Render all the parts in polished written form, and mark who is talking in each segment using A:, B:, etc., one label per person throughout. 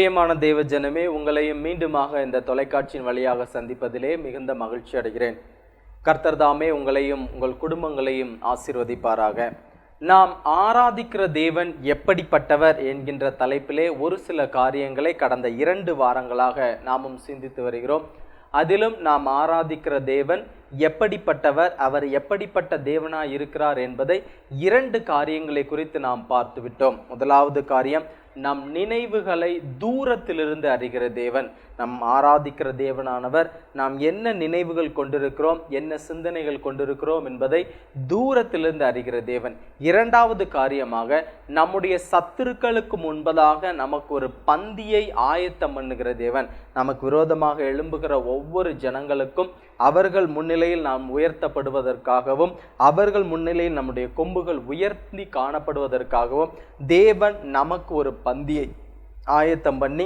A: பிரியமான தேவ ஜனமே, உங்களையும் மீண்டுமாக இந்த தொலைக்காட்சியின் வழியாக சந்திப்பதிலே மிகுந்த மகிழ்ச்சி அடைகிறேன். கர்த்தர் தாமே உங்களையும் உங்கள் குடும்பங்களையும் ஆசீர்வதிப்பாராக. நாம் ஆராதிக்கிற தேவன் எப்படிப்பட்டவர் என்கின்ற தலைப்பிலே ஒரு சில காரியங்களை கடந்த 2 வாரங்களாக நாமும் சிந்தித்து வருகிறோம். அதிலும் நாம் ஆராதிக்கிற தேவன் எப்படிப்பட்டவர், அவர் எப்படிப்பட்ட தேவனாய் இருக்கிறார் என்பதை 2 காரியங்களை குறித்து நாம் பார்த்து விட்டோம். முதலாவது காரியம், நம் நினைவுகளை தூரத்திலிருந்து அறிகிற தேவன். நம் ஆராதிக்கிற தேவனானவர் நாம் என்ன நினைவுகள் கொண்டிருக்கிறோம், என்ன சிந்தனைகள் கொண்டிருக்கிறோம் என்பதை தூரத்திலிருந்து அறிகிற தேவன். 2வது காரியமாக, நம்முடைய சத்துருக்களுக்கு முன்பதாக நமக்கு ஒரு பந்தியை ஆயத்தம் பண்ணுகிற தேவன். நமக்கு விரோதமாக எழும்புகிற ஒவ்வொரு ஜனங்களுக்கும் அவர்கள் முன்னிலையில் நாம் உயர்த்தப்படுவதற்காகவும் அவர்கள் முன்னிலையில் நம்முடைய கொம்புகள் உயர்த்தி காணப்படுவதற்காகவும் தேவன் நமக்கு ஒரு பந்தியை ஆயத்தம் பண்ணி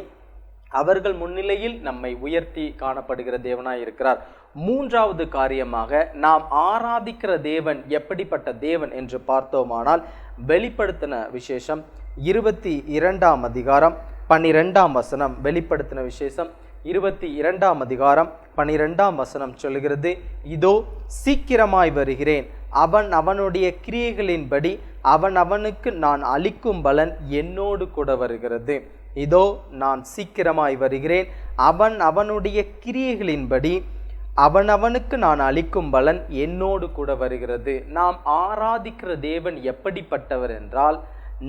A: அவர்கள் முன்னிலையில் நம்மை உயர்த்தி காணப்படுகிற தேவனாய் இருக்கிறார். 3வது காரியமாக, நாம் ஆராதிக்கிற தேவன் எப்படிப்பட்ட தேவன் என்று பார்த்தோமானால், வெளிப்படுத்தின விசேஷம் 22ஆம் அதிகாரம் 12ஆம் வசனம். வெளிப்படுத்தின விசேஷம் 22ஆம் அதிகாரம் 12ஆம் வசனம் சொல்கிறது, இதோ சீக்கிரமாய் வருகிறேன், அவன் அவனுடைய கிரியைகளின்படி அவனுக்கு நான் அளிக்கும் பலன் என்னோடு கூட வருகிறது. இதோ நான் சீக்கிரமாய் வருகிறேன், அவன் அவனுடைய கிரியைகளின்படி அவனுக்கு நான் அளிக்கும் பலன் என்னோடு கூட வருகிறது. நாம் ஆராதிக்கிற தேவன் எப்படிப்பட்டவர் என்றால்,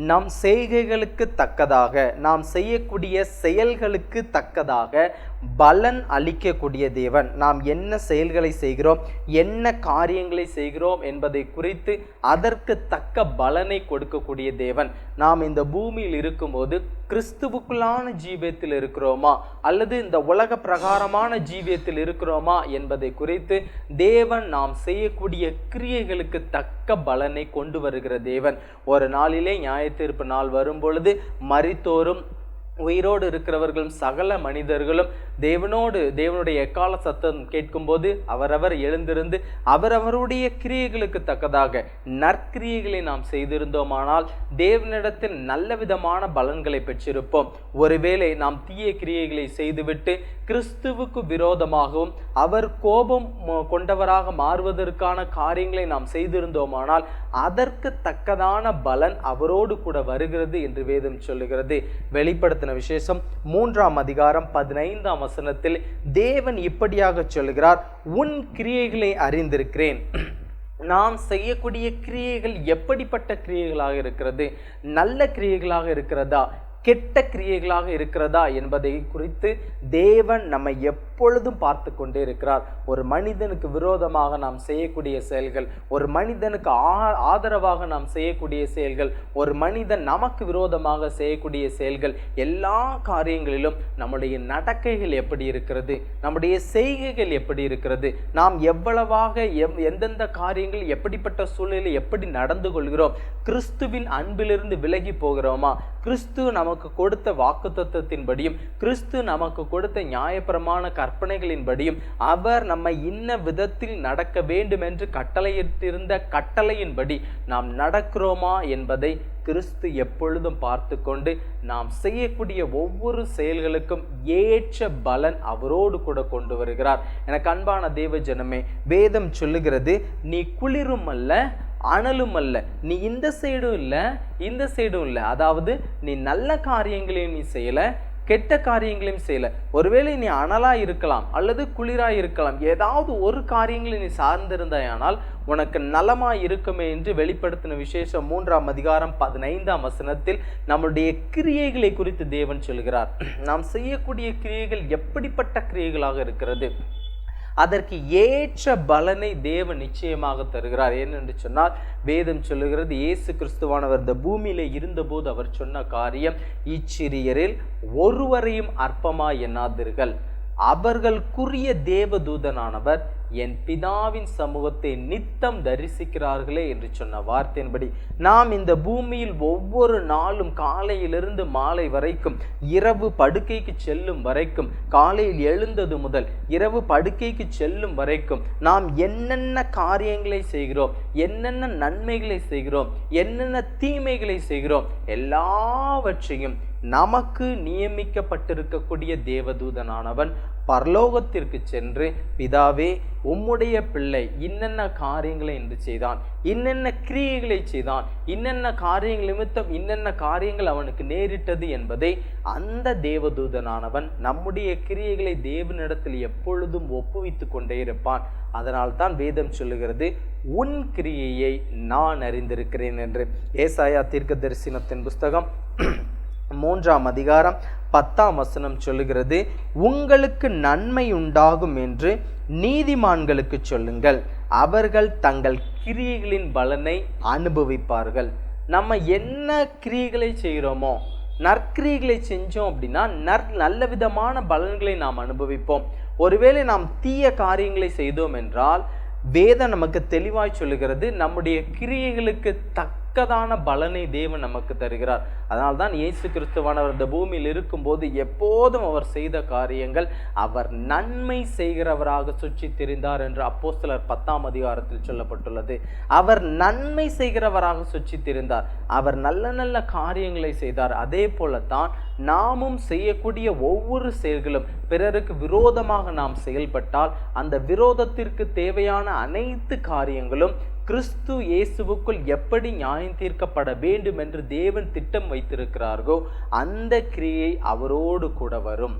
A: நம் செய்கைகளுக்கு தக்கதாக, நாம் செய்யக்கூடிய செயல்களுக்கு தக்கதாக பலன் அளிக்கக்கூடிய தேவன். நாம் என்ன செயல்களை செய்கிறோம், என்ன காரியங்களை செய்கிறோம் என்பதை குறித்து அதற்கு தக்க பலனை கொடுக்கக்கூடிய தேவன். நாம் இந்த பூமியில் இருக்கும்போது கிறிஸ்துவுக்குள்ளான ஜீவியத்தில் இருக்கிறோமா அல்லது இந்த உலக பிரகாரமான ஜீவியத்தில் இருக்கிறோமா என்பதை குறித்து தேவன் நாம் செய்யக்கூடிய கிரியைகளுக்கு தக்க பலனை கொண்டு வருகிற தேவன். ஒரு நாளிலே நியாயத்தீர்ப்பு நாள் வரும் பொழுது மரித்தோரும் உயிரோடு இருக்கிறவர்களும் சகல மனிதர்களும் தேவனுடைய எக்கால சத்தம் கேட்கும்போது அவரவர் எழுந்திருந்து அவரவருடைய கிரியைகளுக்கு தக்கதாக நற்கிரியைகளை நாம் செய்திருந்தோமானால் தேவனிடத்தில் நல்ல விதமான பலன்களை பெற்றிருப்போம். ஒருவேளை நாம் தீய கிரியைகளை செய்துவிட்டு கிறிஸ்துவுக்கு விரோதமாகவும் அவர் கோபம் கொண்டவராக மாறுவதற்கான காரியங்களை நாம் செய்திருந்தோமானால் அதற்கு தக்கதான பலன் அவரோடு கூட வருகிறது என்று வேதம் சொல்லுகிறது. வெளிப்படுத்தின விசேஷம் 3ஆம் அதிகாரம் 15ஆம் வசனத்தில் தேவன் இப்படியாக சொல்கிறார், உன் கிரியைகளை அறிந்திருக்கிறேன். நாம் செய்யக்கூடிய கிரியைகள் எப்படிப்பட்ட கிரியைகளாக இருக்கிறது, நல்ல கிரியைகளாக இருக்கிறதா, கெட்ட கிரியைகளாக இருக்கிறதா என்பதை குறித்து தேவன் நம்மை எப்பொழுதும் பார்த்து கொண்டே இருக்கிறார். ஒரு மனிதனுக்கு விரோதமாக நாம் செய்யக்கூடிய செயல்கள், ஒரு மனிதனுக்கு ஆதரவாக நாம் செய்யக்கூடிய செயல்கள், ஒரு மனிதன் நமக்கு விரோதமாக செய்யக்கூடிய செயல்கள், எல்லா காரியங்களிலும் நம்முடைய நடக்கைகள் எப்படி இருக்கிறது, நம்முடைய செய்கைகள் எப்படி இருக்கிறது, நாம் எவ்வளவாக எந்தெந்த காரியங்கள் எப்படிப்பட்ட சூழ்நிலை எப்படி நடந்து கொள்கிறோம், கிறிஸ்துவின் அன்பிலிருந்து விலகி போகிறோமா, கிறிஸ்து நமக்கு கொடுத்த வாக்குத்தத்தத்தின்படியும் கிறிஸ்து நமக்கு கொடுத்த நியாயப்பிரமாண கற்பனைகளின்படியும் அவர் நம்மை இன்ன விதத்தில் நடக்க வேண்டும் என்று கட்டளையிட்டிருந்த கட்டளையின்படி நாம் நடக்கிறோமா என்பதை கிறிஸ்து எப்பொழுதும் பார்த்து கொண்டு நாம் செய்யக்கூடிய ஒவ்வொரு செயல்களுக்கும் ஏற்ற பலன் அவரோடு கூட கொண்டு வருகிறார். எனக்கு அன்பான தேவ ஜனமே, வேதம் சொல்லுகிறது, நீ குளிரும் அல்ல அனலும் அல்ல, நீ இந்த சைடும் இல்லை இந்த சைடும் இல்லை. அதாவது நீ நல்ல காரியங்களையும் நீ செய்யல, கெட்ட காரியங்களையும் செய்யல. ஒருவேளை நீ அனலா இருக்கலாம் அல்லது குளிரா இருக்கலாம், ஏதாவது ஒரு காரியங்களை நீ சார்ந்திருந்தாயானால் உனக்கு நலமா இருக்குமே என்று வெளிப்படுத்தின விசேஷம் 3ஆம் அதிகாரம் 15ஆம் வசனத்தில் நம்முடைய கிரியைகளை குறித்து தேவன் சொல்கிறார். நாம் செய்யக்கூடிய கிரியைகள் எப்படிப்பட்ட கிரியைகளாக இருக்கிறது, அதற்கு ஏற்ற பலனை தேவன் நிச்சயமாக தருகிறார். ஏனென்று சொன்னால் வேதம் சொல்லுகிறது, இயேசு கிறிஸ்துவானவர் இந்த பூமியிலே இருந்தபோது அவர் சொன்ன காரியம், இச்சிறியரில் ஒருவரையும் அற்பமாய் எண்ணாதீர்கள், அவர்களுக்குரிய தேவதூதனானவர் என் பிதாவின் சமூகத்தை நித்தம் தரிசிக்கிறார்களே என்று சொன்ன வார்த்தையின்படி நாம் இந்த பூமியில் ஒவ்வொரு நாளும் காலையிலிருந்து மாலை வரைக்கும், இரவு படுக்கைக்கு செல்லும் வரைக்கும், காலையில் எழுந்தது முதல் இரவு படுக்கைக்கு செல்லும் வரைக்கும் நாம் என்னென்ன காரியங்களை செய்கிறோம், என்னென்ன நன்மைகளை செய்கிறோம், என்னென்ன தீமைகளை செய்கிறோம், எல்லாவற்றையும் நமக்கு நியமிக்கப்பட்டிருக்கக்கூடிய தேவதூதனானவன் பரலோகத்திற்கு சென்று, பிதாவே, உம்முடைய பிள்ளை இன்னென்ன காரியங்களை என்று செய்தான், இன்னென்ன கிரியைகளை செய்தான், இன்னென்ன காரியங்கள் நிமித்தம் இன்னென்ன காரியங்கள் அவனுக்கு நேரிட்டது என்பதை அந்த தேவதூதனானவன் நம்முடைய கிரியைகளை தேவனிடத்தில் எப்பொழுதும் ஒப்புவித்து கொண்டே இருப்பான். அதனால் தான் வேதம் சொல்லுகிறது, உன் கிரியையை நான் அறிந்திருக்கிறேன் என்று. ஏசாயா தீர்க்கதரிசனத்தின் புஸ்தகம் 3ஆம் அதிகாரம் 10ஆம் வசனம் சொல்லுகிறது, உங்களுக்கு நன்மை உண்டாகும் என்று நீதிமான்களுக்கு சொல்லுங்கள், அவர்கள் தங்கள் கிரியைகளின் பலனை அனுபவிப்பார்கள். நம்ம என்ன கிரியைகளை செய்கிறோமோ, நற்கிரியைகளை செஞ்சோம் அப்படின்னா நல்ல விதமான பலன்களை நாம் அனுபவிப்போம். ஒருவேளை நாம் தீய காரியங்களை செய்தோம் என்றால் வேதம் நமக்கு தெளிவாய் சொல்லுகிறது, நம்முடைய கிரியைகளுக்கு தக்கதான பலனை தேவன் நமக்கு தருகிறார். அதனால்தான் இயேசு கிறிஸ்துவானவர் இந்த பூமியில் இருக்கும்போது எப்போதும் அவர் செய்த காரியங்கள், அவர் நன்மை செய்கிறவராக சுற்றி திரிந்தார் என்று அப்போஸ்தலர் 10ஆம் அதிகாரத்தில் சொல்லப்பட்டுள்ளது. அவர் நன்மை செய்கிறவராக சுற்றி திரிந்தார், அவர் நல்ல நல்ல காரியங்களை செய்தார். அதே போலத்தான் நாமும் செய்யக்கூடிய ஒவ்வொரு செயல்களும் பிறருக்கு விரோதமாக நாம் செயல்பட்டால் அந்த விரோதத்திற்கு தேவையான அனைத்து காரியங்களும் கிறிஸ்து இயேசுவுக்குள் எப்படி நியாயம் தீர்க்கப்பட வேண்டும் என்று தேவன் திட்டம் வைத்திருக்கிறார்களோ அந்த கிரியை அவரோடு கூட வரும்.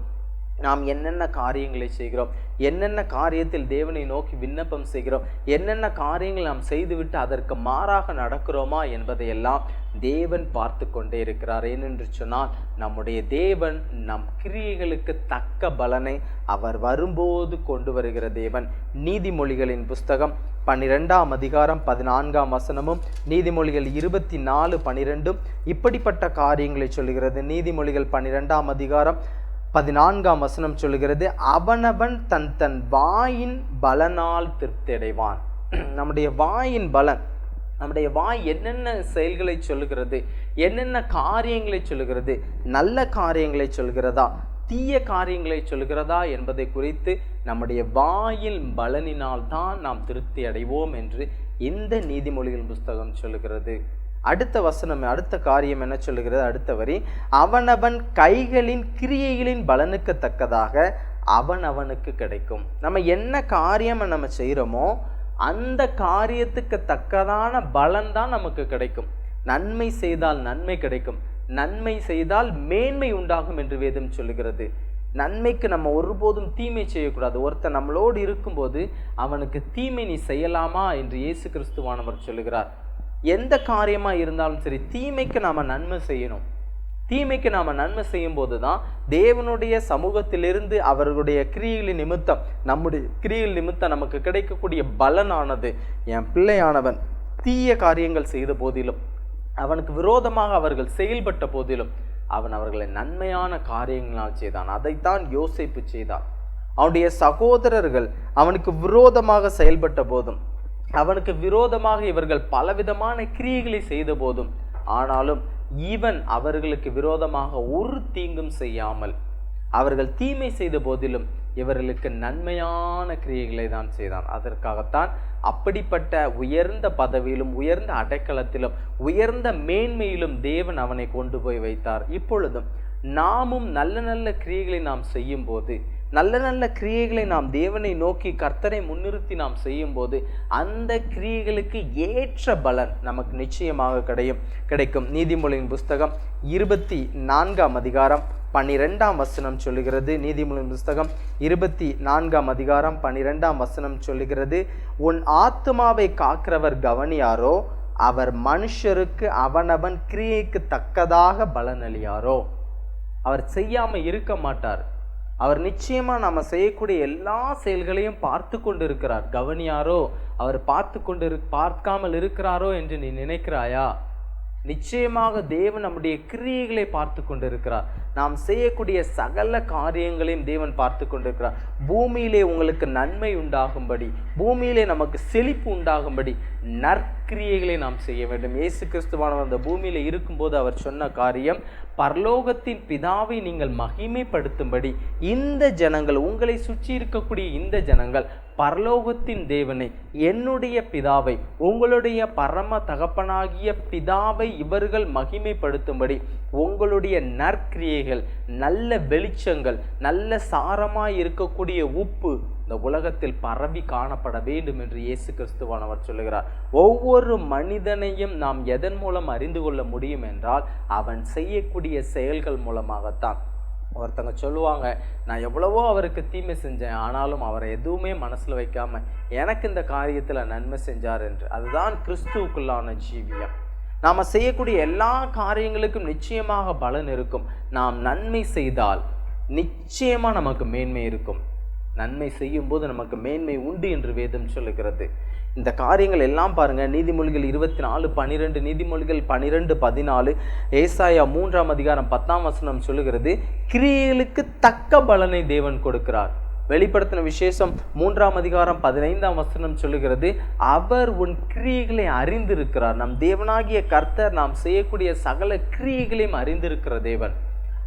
A: நாம் என்னென்ன காரியங்களை செய்கிறோம், என்னென்ன காரியத்தில் தேவனை நோக்கி விண்ணப்பம் செய்கிறோம், என்னென்ன காரியங்கள் நாம் செய்துவிட்டு அதற்கு மாறாக நடக்கிறோமா என்பதையெல்லாம் தேவன் பார்த்து கொண்டே இருக்கிறார். ஏனென்று சொன்னால் நம்முடைய தேவன் நம் கிரியைகளுக்கு தக்க பலனை அவர் வரும்போது கொண்டு வருகிற தேவன். நீதிமொழிகளின் புஸ்தகம் 12ஆம் அதிகாரம் 14ஆம் வசனமும் நீதிமொழிகள் 24:12 இப்படிப்பட்ட காரியங்களை சொல்லுகிறது. நீதிமொழிகள் 12ஆம் அதிகாரம் 14ஆம் வசனம் சொல்லுகிறது, அவனவன் தன் தன் வாயின் பலனால் திருப்தி அடைவான். நம்முடைய வாயின் பலன், நம்முடைய வாய் என்னென்ன செயல்களை சொல்லுகிறது, என்னென்ன காரியங்களை சொல்லுகிறது, நல்ல காரியங்களை சொல்கிறதா, தீய காரியங்களை சொல்கிறதா என்பதை குறித்து நம்முடைய வாயில் பலனினால் தான் நாம் திருப்தி அடைவோம் என்று இந்த நீதிமொழிகள் புஸ்தகம் சொல்லுகிறது. அடுத்த வசனம், அடுத்த காரியம் என்ன சொல்லுகிறது? அடுத்த வரி, அவனவன் கைகளின் கிரியைகளின் பலனுக்கு தக்கதாக அவனவனுக்கு கிடைக்கும். நம்ம என்ன காரியம் நம்ம செய்கிறோமோ அந்த காரியத்துக்கு தக்கதான பலன் தான் நமக்கு கிடைக்கும். நன்மை செய்தால் நன்மை கிடைக்கும், நன்மை செய்தால் மேன்மை உண்டாகும் என்று வேதம் சொல்லுகிறது. நன்மைக்கு நம்ம ஒருபோதும் தீமை செய்யக்கூடாது. ஒருத்தர் நம்மளோடு இருக்கும்போது அவனுக்கு தீமை நீ செய்யலாமா என்று இயேசு கிறிஸ்துவானவர் சொல்லுகிறார். எந்த காரியமா இருந்தாலும் சரி, தீமைக்கு நாம நன்மை செய்யணும். தீமைக்கு நாம நன்மை செய்யும் போது தான் தேவனுடைய சமூகத்திலிருந்து அவர்களுடைய கிரியைகளின் நிமித்தம், நம்முடைய கிரியைகள் நிமித்தம் நமக்கு கிடைக்கக்கூடிய பலனானது, என் பிள்ளையானவன் தீய காரியங்கள் செய்த போதிலும், அவனுக்கு விரோதமாக அவர்கள் செயல்பட்ட போதிலும் அவன் அவர்களை நன்மையான காரியங்களால் செய்தான். அதைத்தான் யோசேப்பு செய்தான். அவனுடைய சகோதரர்கள் அவனுக்கு விரோதமாக செயல்பட்ட போதும், அவனுக்கு விரோதமாக இவர்கள் பலவிதமான கிரியைகளை செய்த போதும், ஆனாலும் இவன் அவர்களுக்கு விரோதமாக ஒரு தீங்கும் செய்யாமல், அவர்கள் தீமை செய்த போதிலும் இவர்களுக்கு நன்மையான கிரியைகளை தான் செய்தான். அதற்காகத்தான் அப்படிப்பட்ட உயர்ந்த பதவியிலும் உயர்ந்த அடைக்கலத்திலும் உயர்ந்த மேன்மையிலும் தேவன் அவனை கொண்டு போய் வைத்தார். இப்பொழுதும் நாமும் நல்ல நல்ல கிரியைகளை நாம் செய்யும் போது, நல்ல நல்ல கிரியைகளை நாம் தேவனை நோக்கி கர்த்தரை முன்னிறுத்தி நாம் செய்யும் போது அந்த கிரியைகளுக்கு ஏற்ற பலன் நமக்கு நிச்சயமாக கிடைக்கும். நீதிமொழியின் புஸ்தகம் 24ஆம் அதிகாரம் 12ஆம் வசனம் சொல்லுகிறது. நீதிமொழியின் புஸ்தகம் 24ஆம் அதிகாரம் 12ஆம் வசனம் சொல்லுகிறது, உன் ஆத்துமாவை காக்கிறவர் கவனியாரோ, அவர் மனுஷருக்கு அவனவன் கிரியைக்கு தக்கதாக பலனளியாரோ. அவர் செய்யாம இருக்க மாட்டார். அவர் நிச்சயமா நம்ம செய்யக்கூடிய எல்லா செயல்களையும் பார்த்து கொண்டு இருக்கிறார். கவனியாரோ, அவர் பார்க்காமல் இருக்கிறாரோ என்று நீ நினைக்கிறாயா? நிச்சயமாக தேவன் நம்முடைய கிரியைகளை பார்த்து கொண்டிருக்கிறார். நாம் செய்யக்கூடிய சகல காரியங்களையும் தேவன் பார்த்து கொண்டிருக்கிறார். பூமியிலே உங்களுக்கு நன்மை உண்டாகும்படி, பூமியிலே நமக்கு செழிப்பு உண்டாகும்படி நற்கிரியைகளை நாம் செய்ய வேண்டும். இயேசு கிறிஸ்துவானவர் அந்த பூமியில இருக்கும்போது அவர் சொன்ன காரியம், பரலோகத்தின் பிதாவை நீங்கள் மகிமைப்படுத்தும்படி இந்த ஜனங்கள், உங்களை சுற்றி இருக்கக்கூடிய இந்த ஜனங்கள் பரலோகத்தின் தேவனை, என்னுடைய பிதாவை, உங்களுடைய பரம தகப்பனாகிய பிதாவை இவர்கள் மகிமைப்படுத்தும்படி உங்களுடைய நற்கிரியைகள், நல்ல வெளிச்சங்கள், நல்ல சாரமாய் இருக்கக்கூடிய உப்பு இந்த உலகத்தில் பரவி காணப்பட வேண்டும் என்று இயேசு கிறிஸ்துவானவர் சொல்லுகிறார். ஒவ்வொரு மனிதனையும் நாம் எதன் மூலம் அறிந்து கொள்ள முடியும் என்றால் அவன் செய்யக்கூடிய செயல்கள் மூலமாகத்தான். ஒருத்தங்க சொல்லுவாங்க, நான் எவ்வளவோ அவருக்கு தீமை செஞ்சேன், ஆனாலும் அவரை எதுவுமே மனசில் வைக்காம எனக்கு இந்த காரியத்தில் நன்மை செஞ்சார் என்று. அதுதான் கிறிஸ்துவுக்குள்ளான ஜீவியம். நாம் செய்யக்கூடிய எல்லா காரியங்களுக்கும் நிச்சயமாக பலன் இருக்கும். நாம் நன்மை செய்தால் நிச்சயமாக நமக்கு மேன்மை இருக்கும். நன்மை செய்யும் போது நமக்கு மேன்மை உண்டு என்று வேதம் சொல்லுகிறது. இந்த காரியங்கள் எல்லாம் பாருங்க, நீதிமொழிகள் 24:12, நீதிமொழிகள் 12:14, ஏசாயா 3:10 சொல்லுகிறது, கிரியைகளுக்கு தக்க பலனை தேவன் கொடுக்கிறார். வெளிப்படுத்தின விசேஷம் 3:15 சொல்லுகிறது, அவர் உன் கிரியைகளை அறிந்திருக்கிறார். நம் தேவனாகிய கர்த்தர் நாம் செய்யக்கூடிய சகல கிரியைகளையும் அறிந்திருக்கிற தேவன்.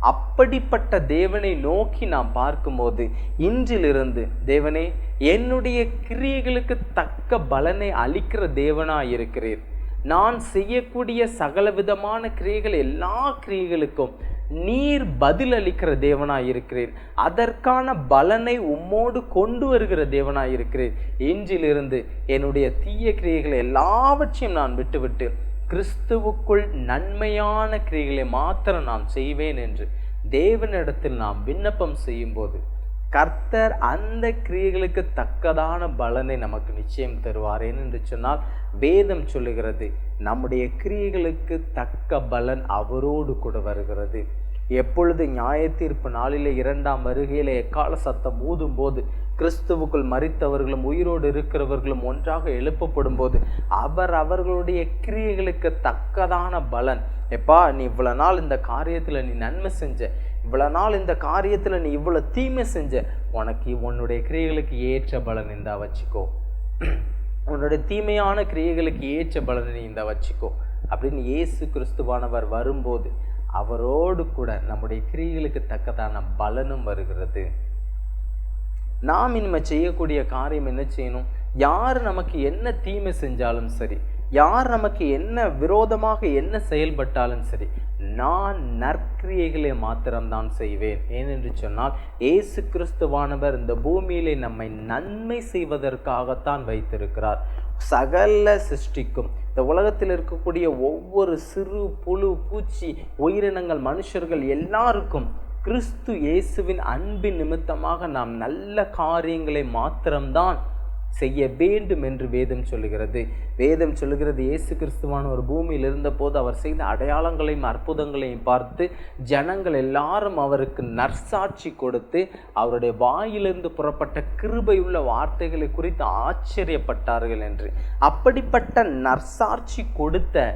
A: அப்படிப்பட்ட தேவனை நோக்கி நாம் பார்க்கும்போது, இன்றிலிருந்து தேவனே என்னுடைய கிரியைகளுக்கு தக்க பலனை அளிக்கிற தேவனாய் இருக்கிறீர். நான் செய்யக்கூடிய சகல விதமான கிரியைகள், எல்லா கிரியைகளுக்கும் நீர் பதில் அளிக்கிற தேவனாய் இருக்கிறீர். அதற்கான பலனை உம்மோடு கொண்டு வருகிற தேவனாய் இருக்கிறீர். இன்றிலிருந்து என்னுடைய தீய கிரியைகளை எல்லாவற்றையும் நான் விட்டுவிட்டு கிறிஸ்துவுக்குள் நன்மையான கிரியைகளை மாத்திரம் நான் செய்வேன் என்று தேவனிடத்தில் நாம் விண்ணப்பம் செய்யும் போது கர்த்தர் அந்த கிரியைகளுக்கு தக்கதான பலனை நமக்கு நிச்சயம் தருவார். என்று சொன்னால் வேதம் சொல்லுகிறது, நம்முடைய கிரியைகளுக்கு தக்க பலன் அவரோடு கூட வருகிறது. எப்பொழுது நியாய தீர்ப்பு நாளிலே 2ஆம் வருகையிலே எக்கால சத்தம் ஊதும் போது கிறிஸ்துவுக்குள் மரித்தவர்களும் உயிரோடு இருக்கிறவர்களும் ஒன்றாக எழுப்பப்படும் போது அவர்களுடைய கிரியைகளுக்கு தக்கதான பலன், எப்பா நீ இவ்வளவு நாள் இந்த காரியத்தில் நீ நன்மை செஞ்ச, இவ்வளவு நாள் இந்த காரியத்தில் நீ இவ்வளவு தீமை செஞ்ச, உனக்கு உன்னுடைய கிரியைகளுக்கு ஏற்ற பலன் இந்த வச்சுக்கோ, உன்னுடைய தீமையான கிரியைகளுக்கு ஏற்ற பலனை நீ இந்த வச்சுக்கோ அப்படின்னு இயேசு கிறிஸ்துவானவர் வரும்போது அவரோடு கூட நம்முடைய கிரியைகளுக்கு தக்கதான பலனும் வருகிறது. நாம் இனிமேல் செய்யக்கூடிய காரியம் என்ன செய்யணும்? யார் நமக்கு என்ன தீமை செஞ்சாலும் சரி, யார் நமக்கு என்ன விரோதமாக என்ன செயல்பட்டாலும் சரி, நான் நற்கிரியைகளை மாத்திரம்தான் செய்வேன். ஏனென்று சொன்னால் இயேசு கிறிஸ்துவானவர் இந்த பூமியிலே நம்மை நன்மை செய்வதற்காகத்தான் வைத்திருக்கிறார். சகல சிருஷ்டிக்கும், இந்த உலகத்தில் இருக்கக்கூடிய ஒவ்வொரு சிறு புழு பூச்சி உயிரினங்கள் மனுஷர்கள் எல்லாருக்கும் கிறிஸ்து இயேசுவின் அன்பின் நிமித்தமாக நாம் நல்ல காரியங்களை மாத்திரம்தான் செய்ய வேண்டும் என்று வேதம் சொல்லுகிறது. வேதம் சொல்லுகிறது, இயேசு கிறிஸ்துவான ஒரு பூமியில் இருந்தபோது அவர் செய்த அடையாளங்களையும் அற்புதங்களையும் பார்த்து ஜனங்கள் எல்லாரும் அவருக்கு நற்சாட்சி கொடுத்து அவருடைய வாயிலிருந்து புறப்பட்ட கிருபையுள்ள வார்த்தைகளை குறித்து ஆச்சரியப்பட்டார்கள் என்று. அப்படிப்பட்ட நற்சாட்சி கொடுத்த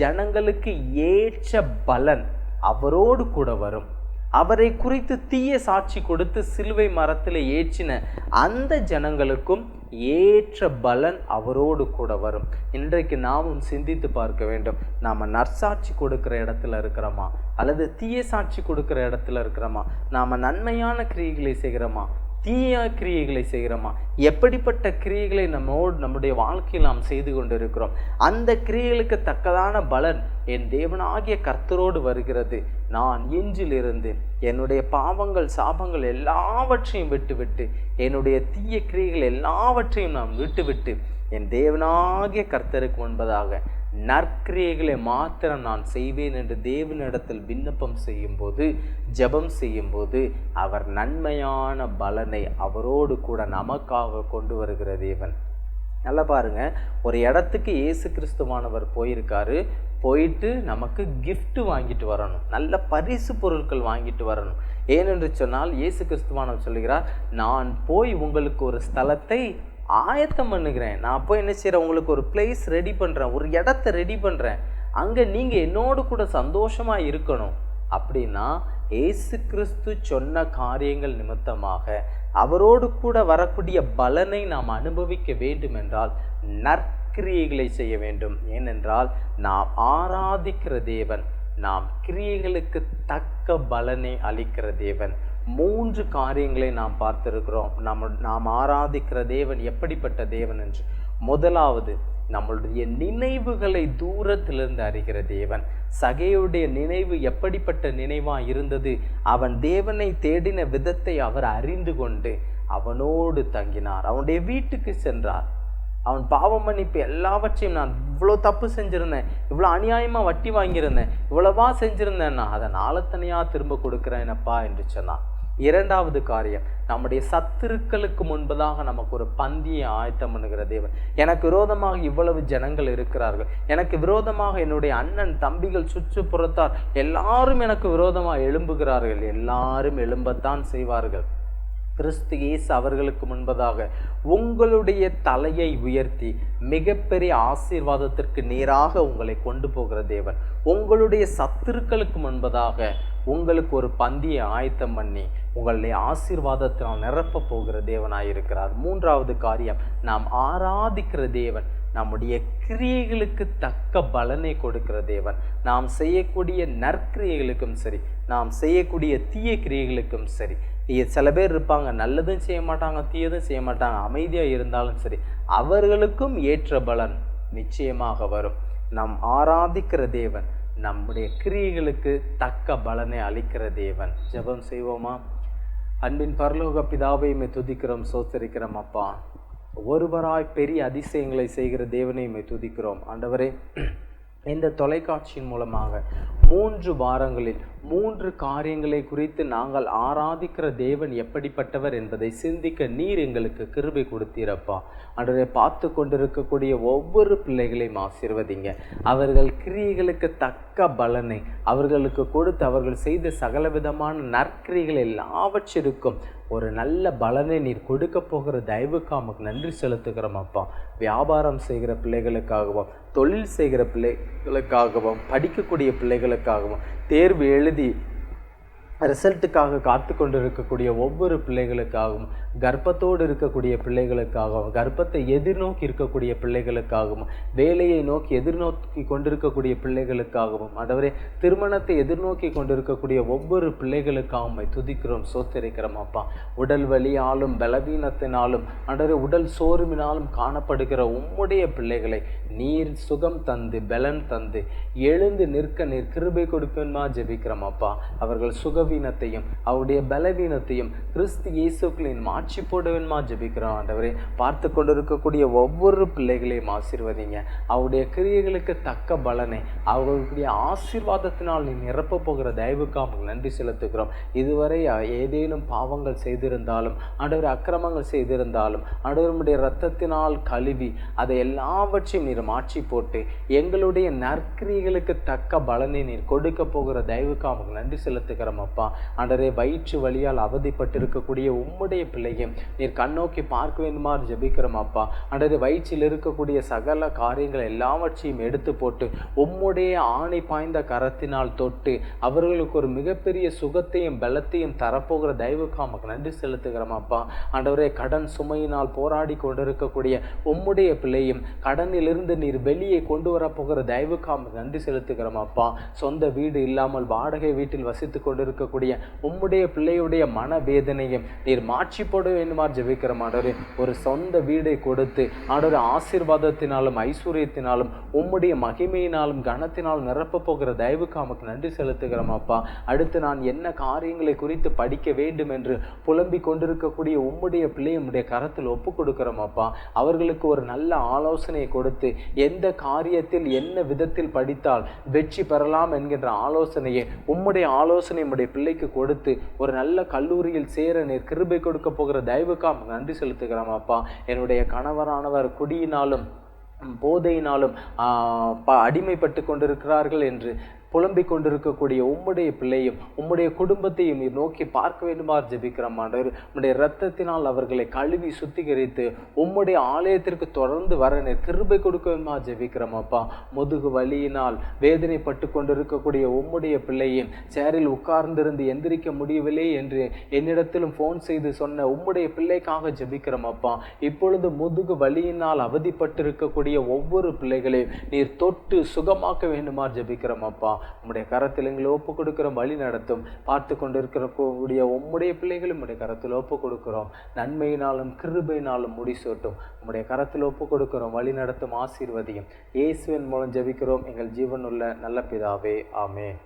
A: ஜனங்களுக்கு ஏற்ற பலன் அவரோடு கூட வரும். அவரை குறித்து தீய சாட்சி கொடுத்து சிலுவை மரத்தில் ஏற்றின அந்த ஜனங்களுக்கும் ஏற்ற பலன் அவரோடு கூட வரும். இன்றைக்கு நாமும் சிந்தித்து பார்க்க வேண்டும், நாம் நற்சாட்சி கொடுக்கிற இடத்துல இருக்கிறோமா அல்லது தீய சாட்சி கொடுக்கிற இடத்துல இருக்கிறோமா? நாம் நன்மையான கிரியைகளை செய்கிறோமா, தீய கிரியைகளை செய்கிறோமா? எப்படிப்பட்ட கிரியைகளை நம்முடைய வாழ்க்கையில் நாம் செய்து கொண்டிருக்கிறோம்? அந்த கிரியைகளுக்கு தக்கதான பலன் என் தேவனாகிய கர்த்தரோடு வருகிறது. நான் இன்றிலிருந்து என்னுடைய பாவங்கள் சாபங்கள் எல்லாவற்றையும் விட்டுவிட்டு, என்னுடைய தீய கிரியைகள் எல்லாவற்றையும் நான் விட்டுவிட்டு என் தேவனாகிய கர்த்தருக்கு முன்பதாக நற்கிரியைகளை மாத்திரம் நான் செய்வேன் என்று தேவனிடத்தில் விண்ணப்பம் செய்யும்போது, ஜெபம் செய்யும்போது அவர் நன்மையான பலனை அவரோடு கூட நமக்காக கொண்டு வருகிற தேவன். நல்லா பாருங்க, ஒரு இடத்துக்கு இயேசு கிறிஸ்துவானவர் போயிருக்காரு. போயிட்டு நமக்கு கிஃப்ட் வாங்கிட்டு வரணும், நல்ல பரிசு பொருட்கள் வாங்கிட்டு வரணும். ஏனென்று சொன்னால் இயேசு கிறிஸ்துவானவர் சொல்லுகிறார், நான் போய் உங்களுக்கு ஒரு ஸ்தலத்தை ஆயத்தம் பண்ணுகிறேன். நான் போய் என்ன செய்கிறேன், உங்களுக்கு ஒரு பிளேஸ் ரெடி பண்ணுறேன், ஒரு இடத்த ரெடி பண்ணுறேன். அங்கே நீங்கள் என்னோடு கூட சந்தோஷமாக இருக்கணும் அப்படின்னா இயேசு கிறிஸ்து சொன்ன காரியங்கள் நிமித்தமாக அவரோடு கூட வரக்கூடிய பலனை நாம் அனுபவிக்க வேண்டும் என்றால் நற்கிரியைகளை செய்ய வேண்டும். ஏனென்றால் நாம் ஆராதிக்கிற தேவன் நாம் கிரியைகளுக்கு தக்க பலனை அளிக்கிற தேவன். 3 காரியங்களை நாம் பார்த்திருக்கிறோம். நாம் ஆராதிக்கிற தேவன் எப்படிப்பட்ட தேவன் என்று. முதலாவது, நம்மளுடைய நினைவுகளை தூரத்திலிருந்து அறிகிற தேவன். சகையுடைய நினைவு எப்படிப்பட்ட நினைவா இருந்தது? அவன் தேவனை தேடின விதத்தை அவர் அறிந்து கொண்டு அவனோடு தங்கினார், அவனுடைய வீட்டுக்கு சென்றார். அவன் பாவம் மன்னிப்பு எல்லாவற்றையும், நான் இவ்வளோ தப்பு செஞ்சிருந்தேன், இவ்வளோ அநியாயமாக வட்டி வாங்கியிருந்தேன், இவ்வளவா செஞ்சிருந்தேன்னா அதை நாளத்தனையாக திரும்ப கொடுக்குறேனப்பா என்று சொன்னான். 2வது காரியம், நம்முடைய சத்துருக்களுக்கு முன்பதாக நமக்கு ஒரு பந்தியை ஆயத்தம் பண்ணுகிற தேவன். எனக்கு விரோதமாக இவ்வளவு ஜனங்கள் இருக்கிறார்கள், எனக்கு விரோதமாக என்னுடைய அண்ணன் தம்பிகள் சுற்றுப்புறத்தார் எல்லாரும் எனக்கு விரோதமாக எழும்புகிறார்கள், எல்லாரும் எழும்பத்தான் செய்வார்கள். கிறிஸ்து இயேசு அவர்களுக்கு முன்பதாக உங்களுடைய தலையை உயர்த்தி மிகப்பெரிய ஆசீர்வாதத்திற்கு நேராக உங்களை கொண்டு போகிற தேவன். உங்களுடைய சத்துருக்களுக்கு முன்பதாக உங்களுக்கு ஒரு பந்தியை ஆயத்தம் பண்ணி உங்களுடைய ஆசீர்வாதத்தினால் நிரப்ப போகிற தேவனாயிருக்கிறார். 3வது காரியம், நாம் ஆராதிக்கிற தேவன் நம்முடைய கிரியைகளுக்கு தக்க பலனை கொடுக்கிற தேவன். நாம் செய்யக்கூடிய நற்கிரியைகளுக்கும் சரி, நாம் செய்யக்கூடிய தீய கிரியைகளுக்கும் சரி. சில பேர் இருப்பாங்க, நல்லதும் செய்ய மாட்டாங்க, தீயதும் செய்ய மாட்டாங்க, அமைதியாக இருந்தாலும் சரி, அவர்களுக்கும் ஏற்ற பலன் நிச்சயமாக வரும். நாம் ஆராதிக்கிற தேவன் நம்முடைய கிரியைகளுக்கு தக்க பலனை அளிக்கிற தேவன். ஜெபம் செய்வோமா? அன்பின் பரலோக பிதாவை துதிக்கிறோம், சோத்தரிக்கிறோம். அப்பா, ஒருவராய் பெரிய அதிசயங்களை செய்கிற தேவனை துதிக்கிறோம். ஆண்டவரே, இந்த தொலைக்காட்சியின் மூலமாக 3 வாரங்களில் 3 காரியங்களை குறித்து நாங்கள் ஆராதிக்கிற தேவன் எப்படிப்பட்டவர் என்பதை சிந்திக்க நீர் எங்களுக்கு கிருபை கொடுத்தீரப்பா. ஆண்டவரே, பார்த்து கொண்டிருக்கக்கூடிய ஒவ்வொரு பிள்ளைகளையும் ஆசீர்வதிங்க. அவர்கள் கிரியைகளுக்கு தக்க பலனை அவர்களுக்கு கொடுத்து அவர்கள் செய்த சகலவிதமான நற்கிரிகள் எல்லாவற்றிற்கும் ஒரு நல்ல பலனை நீர் கொடுக்க போகிற தயவுக்கு நன்றி செலுத்துகிறோம் அப்பா. வியாபாரம் செய்கிற பிள்ளைகளுக்காகவும், தொழில் செய்கிற பிள்ளைகளுக்காகவும், படிக்கக்கூடிய பிள்ளைகளுக்காகவும், தேர்வு எழுதி ரிசல்ட்டுக்காக காத்து கொண்டு இருக்கக்கூடிய ஒவ்வொரு பிள்ளைகளுக்காகவும், கர்ப்பத்தோடு இருக்கக்கூடிய பிள்ளைகளுக்காகவும், கர்ப்பத்தை எதிர்நோக்கி இருக்கக்கூடிய பிள்ளைகளுக்காகவும், வேலையை நோக்கி எதிர்நோக்கி கொண்டிருக்கக்கூடிய பிள்ளைகளுக்காகவும், ஆண்டவரே, திருமணத்தை எதிர்நோக்கி கொண்டிருக்கக்கூடிய ஒவ்வொரு பிள்ளைகளுக்காகவும் துதிக்கிறோம், சோத்தரிக்கிறோம் அப்பா. உடல் வலியாலும் பலவீனத்தினாலும், ஆண்டவரே, உடல் சோர்வினாலும் காணப்படுகிற உம்முடைய பிள்ளைகளை நீர் சுகம் தந்து பலன் தந்து எழுந்து நிற்க நீர் கிருபை கொடுப்பேன்மா ஜெபிக்கிறோம் அப்பா. அவர்கள் சுகவீனத்தையும் அவருடைய பலவீனத்தையும் கிறிஸ்து இயேசுக்களின் மாட்சி போடுவேன்மா ஜெபிக்கிறோம். ஆண்டவரே, பார்த்து கொண்டிருக்கக்கூடிய ஒவ்வொரு பிள்ளைகளையும் ஆசீர்வதிங்க. அவருடைய கிரியைகளுக்கு தக்க பலனை அவர்களுடைய ஆசீர்வாதத்தினால் நீ நிரப்ப போகிற தயவுக்கு அவங்களுக்கு நன்றி செலுத்துகிறோம். இதுவரை ஏதேனும் பாவங்கள் செய்திருந்தாலும், ஆண்டவர் அக்கிரமங்கள் செய்திருந்தாலும், ஆண்டவருடைய இரத்தத்தினால் கழுவி அதை எல்லாவற்றையும் நீர் மாற்றி போட்டு எங்களுடைய நற்கிரியைகளுக்கு தக்க பலனை நீர் கொடுக்க போகிற தயவுக்கு அவங்களுக்கு நன்றி செலுத்துகிறோம் அப்பா. ஆண்டவரே, வயிற்று வலியால் அவதிப்பட்டிருக்கக்கூடிய உம்முடைய பிள்ளையும் நீர் கண்ணோக்கி பார்க்க வேண்டுமாறு ஜெபிக்கிறோம் அப்பா. ஆண்டவரே, வயிற்றில் இருக்கக்கூடிய சகல காரியங்கள் எல்லாவற்றையும் எடுத்து போட்டு உம்முடைய ஆணை பாய்ந்த கரத்தினால் தொட்டு அவர்களுக்கு ஒரு மிகப்பெரிய சுகத்தையும் பலத்தையும் தரப்போகிற தயவுக்கு அவங்களுக்கு நன்றி செலுத்துகிறோம் அப்பா. ஆண்டவரே, கடன் சுமையினால் போராடி கொண்டிருக்கக்கூடிய உம்முடைய பிள்ளையும் கடனிலிருந்து நீர் வெளியே கொண்டு வரப்போகிற தயவுக்கு அவங்களுக்கு நன்றி செலுத்துகிறோம் அப்பா. சொந்த வீடு இல்லாமல் வாடகை வீட்டில் வசித்து கொண்டிருக்கக்கூடிய உம்முடைய பிள்ளையுடைய மனவேதனையும் நீர் மாற்றி போட வேண்டுமாறு ஜெபிக்கிறோம். ஆண்டவரே, ஒரு சொந்த வீடை கொடுத்து ஆண்டவரே ஆசீர்வாதத்தினாலும் ஐஸ்வர்யத்தினாலும் உம்முடைய மகிமையினாலும் கனத்தினாலும் நிரப்ப போகிற தயவுக்கு அவங்களுக்கு நன்றி செலுத்துகிறோம் அப்பா. அடுத்து நான் என்ன காரியங்களை குறித்து படிக்க வேண்டும் என்று புலம்பிக் கொண்டிருக்கக்கூடிய உம்முடைய பிள்ளையை உம்முடைய கரத்தில் ஒப்பு கொடுக்கிறோம் அப்பா. அவர்களுக்கு ஒரு நல்ல ஆலோசனையை கொடுத்து எந்த காரியத்தில் என்ன விதத்தில் படித்தால் வெற்றி பெறலாம் என்கின்ற ஆலோசனையை உம்முடைய ஆலோசனை உம்முடைய பிள்ளைக்கு கொடுத்து ஒரு நல்ல கல்லூரியில் சேர நீர் கிருபை கொடுக்க போகிற தயவுக்கு நன்றி செலுத்துகிறோம் அப்பா. என்னுடைய கணவரானவர் குடியினாலும் போதையினாலும் அடிமைப்பட்டு கொண்டிருக்கிறார்கள் என்று புலம்பிக் கொண்டிருக்கக்கூடிய உம்முடைய பிள்ளையும் உம்முடைய குடும்பத்தையும் நீர் நோக்கி பார்க்க வேண்டுமா ஜெபிக்கிறோம் ஆண்டவர். உம்முடைய இரத்தத்தினால் அவர்களை கழுவி சுத்திகரித்து உம்முடைய ஆலயத்திற்கு தொடர்ந்து வர நீர் கிருபை கொடுக்க வேண்டுமா ஜெபிக்கிறோம் அப்பா. முதுகு வலியினால் வேதனைப்பட்டு கொண்டிருக்கக்கூடிய உம்முடைய பிள்ளையும் சேரில் உட்கார்ந்திருந்து எந்திரிக்க முடியவில்லை என்று என்னிடத்திலும் ஃபோன் செய்து சொன்ன உம்முடைய பிள்ளைக்காக ஜெபிக்கிறோம் அப்பா. இப்பொழுது முதுகு வலியினால் அவதிப்பட்டிருக்கக்கூடிய ஒவ்வொரு பிள்ளைகளையும் நீர் தொட்டு சுகமாக்க வேண்டுமா ஜெபிக்கிறோம் அப்பா. உம்முடைய கரத்தில் எங்களை ஒப்பு கொடுக்கிறோம், வழி நடத்தும். பார்த்து கொண்டிருக்கக்கூடிய உம்முடைய பிள்ளைகளும் உம்முடைய கரத்தில் ஒப்பு கொடுக்கிறோம். நன்மையினாலும் கிருபையினாலும் முடிசூட்டும். உம்முடைய கரத்தில் ஒப்பு கொடுக்கிறோம், வழி நடத்தும், ஆசீர்வதியும். இயேசுவின் மூலம் ஜெபிக்கிறோம் எங்கள் ஜீவனுள்ள நல்ல பிதாவே, ஆமென்.